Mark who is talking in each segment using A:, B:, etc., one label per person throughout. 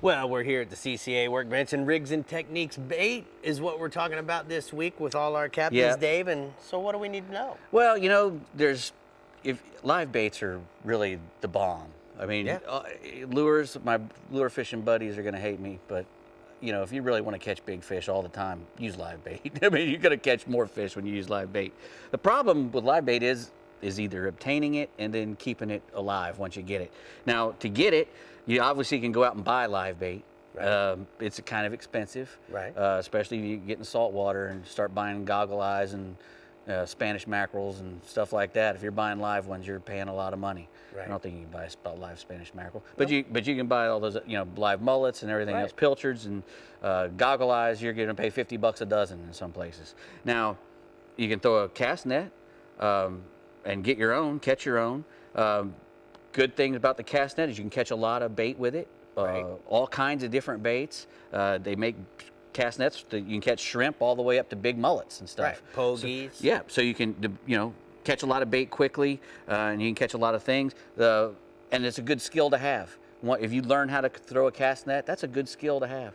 A: Well, we're here at the CCA Workbench, and Rigs and Techniques bait is what we're talking about this week with all our captains,
B: Yeah.
A: Dave. And so what do we need to know?
B: Well, if live baits are really the bomb. I mean,
A: Yeah.
B: lures, my lure fishing buddies are going to hate me, but if you really want to catch big fish all the time, use live bait. I mean, you're going to catch more fish when you use live bait. The problem with live bait is either obtaining it and then keeping it alive once you get it. Now, to get it, you obviously can go out and buy live bait.
A: Right.
B: It's kind of expensive,
A: Right.
B: especially if you get in salt water and start buying goggle eyes and Spanish mackerels and stuff like that. If you're buying live ones, you're paying a lot of money.
A: Right.
B: I don't think you can buy a live Spanish mackerel, but you can buy all those live mullets and everything else, pilchards and goggle eyes. You're going to pay $50 a dozen in some places. Now, you can throw a cast net and get your own, catch your own. Good thing about the cast net is you can catch a lot of bait with it. All kinds of different baits. They make cast nets that you can catch shrimp all the way up to big mullets and stuff.
A: Right. Pogies.
B: So you can catch a lot of bait quickly, and you can catch a lot of things. And it's a good skill to have. If you learn how to throw a cast net, that's a good skill to have.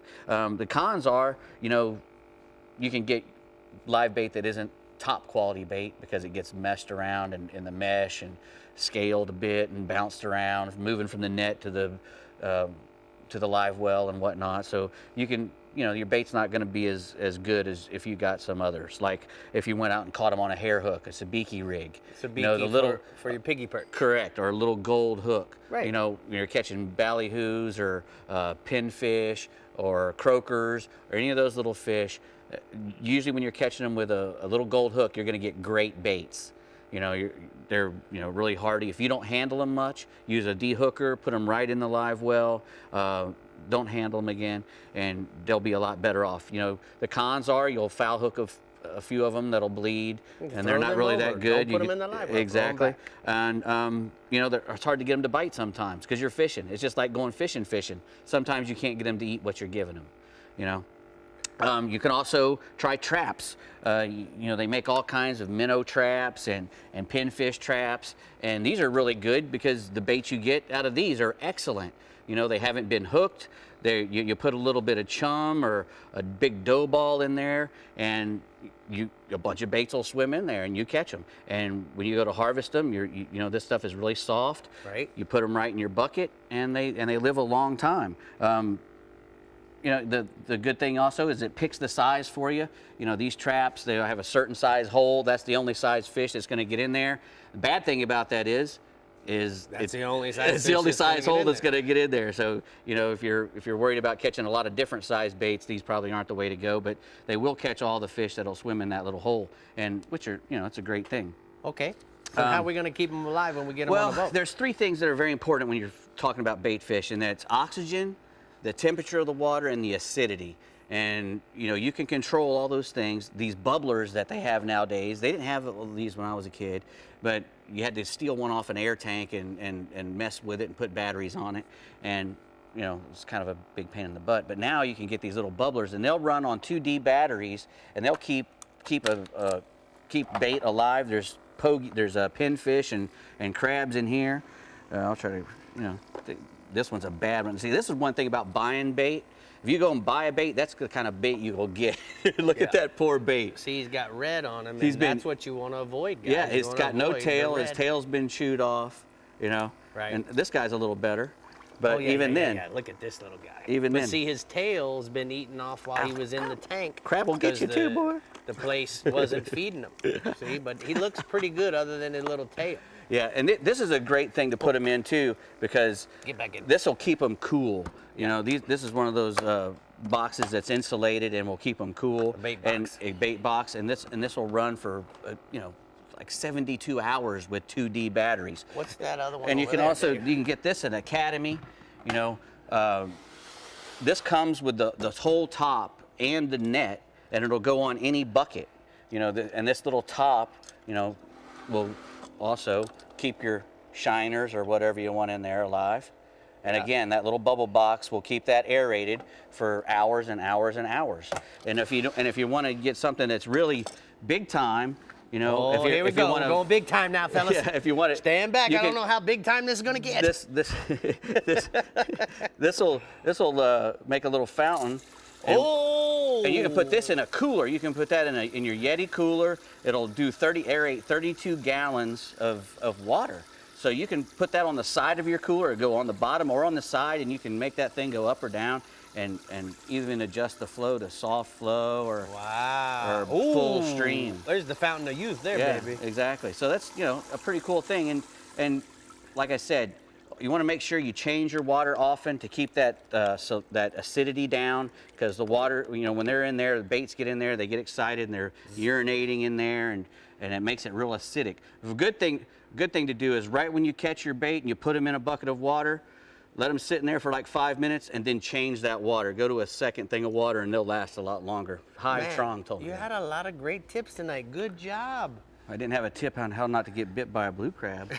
B: The cons are, you can get live bait that isn't top quality bait because it gets meshed around in the mesh and scaled a bit and bounced around, moving from the net to the live well and whatnot. So you can, your bait's not going to be as good as if you got some others. Like if you went out and caught them on a hair hook, a sabiki rig.
A: Sabiki for your piggy perch.
B: Correct, or a little gold hook.
A: Right.
B: You're catching ballyhoos or pinfish or croakers or any of those little fish. Usually when you're catching them with a little gold hook, you're going to get great baits. They're really hardy. If you don't handle them much, use a de-hooker, put them right in the live well. Don't handle them again, and they'll be a lot better off. The cons are you'll foul hook a few of them that'll bleed, and they're not really that good.
A: Don't put them in the live well.
B: Exactly, and it's hard to get them to bite sometimes because you're fishing. It's just like going fishing. Sometimes you can't get them to eat what you're giving them. You can also try traps. They make all kinds of minnow traps and pinfish traps, and these are really good because the baits you get out of these are excellent. They haven't been hooked. You put a little bit of chum or a big dough ball in there, and a bunch of baits will swim in there, and you catch them. And when you go to harvest them, this stuff is really soft.
A: Right.
B: You put them right in your bucket, and they live a long time. The good thing also is it picks the size for you. These traps, they have a certain size hole. That's the only size fish that's going to get in there. The bad thing about that is
A: that's the only size.
B: It's the only size hole that's going to get in there. So if you're worried about catching a lot of different size baits, these probably aren't the way to go. But they will catch all the fish that'll swim in that little hole, and which are it's a great thing.
A: Okay. So how are we going to keep them alive when we get them on the boat?
B: Well, there's three things that are very important when you're talking about bait fish, and that's oxygen, the temperature of the water, and the acidity. And you can control all those things. These bubblers that they have nowadays, they didn't have these when I was a kid, but you had to steal one off an air tank and mess with it and put batteries on it, and it's kind of a big pain in the butt. But now you can get these little bubblers, and they'll run on 2D batteries, and they'll keep bait alive. There's pinfish and crabs in here. I'll try to this one's a bad one. See, this is one thing about buying bait. If you go and buy a bait, that's the kind of bait you will get. Look at that poor bait.
A: See, he's got red on him, and that's what you want to avoid, guys.
B: Yeah, it's got no tail. His tail's been chewed off,
A: Right.
B: And this guy's a little better. But then.
A: Look at this little guy.
B: Then.
A: See, his tail's been eaten off while he was in the tank.
B: Crab will get you too, boy.
A: The place wasn't feeding him. See, but he looks pretty good other than his little tail.
B: Yeah, and this is a great thing to put them in too, because this will keep them cool. This is one of those boxes that's insulated and will keep them cool. A bait box, and this will run for like 72 hours with 2D batteries.
A: What's that other one?
B: And you can you can get this in Academy. This comes with the whole top and the net, and it'll go on any bucket. And this little top, will also keep your shiners or whatever you want in there alive. And again, that little bubble box will keep that aerated for hours and hours and hours. And if you want to get something that's really big time, You know,
A: Oh, here we go. We're going big time now, fellas.
B: Yeah, if you want it,
A: stand back. I don't know how big time this is gonna get.
B: This'll make a little fountain. And you can put this in a cooler. You can put that in your Yeti cooler. It'll do aerate 32 gallons of water. So you can put that on the side of your cooler, or go on the bottom or on the side, and you can make that thing go up or down, and even adjust the flow to soft flow or full stream.
A: There's the fountain of youth there,
B: Yeah,
A: baby.
B: exactly. So that's, you know, a pretty cool thing. And like I said, you want to make sure you change your water often to keep that that acidity down, because the water, you know, when they're in there, the baits get in there, they get excited and they're urinating in there, and it makes it real acidic. A good thing to do is right when you catch your bait and you put them in a bucket of water, let them sit in there for like 5 minutes and then change that water. Go to a second thing of water and they'll last a lot longer. Trong told me
A: You had a lot of great tips tonight. Good job.
B: I didn't have a tip on how not to get bit by a blue crab.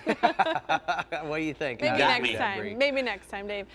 A: What do you think?
C: Maybe next time. Maybe next time, Dave.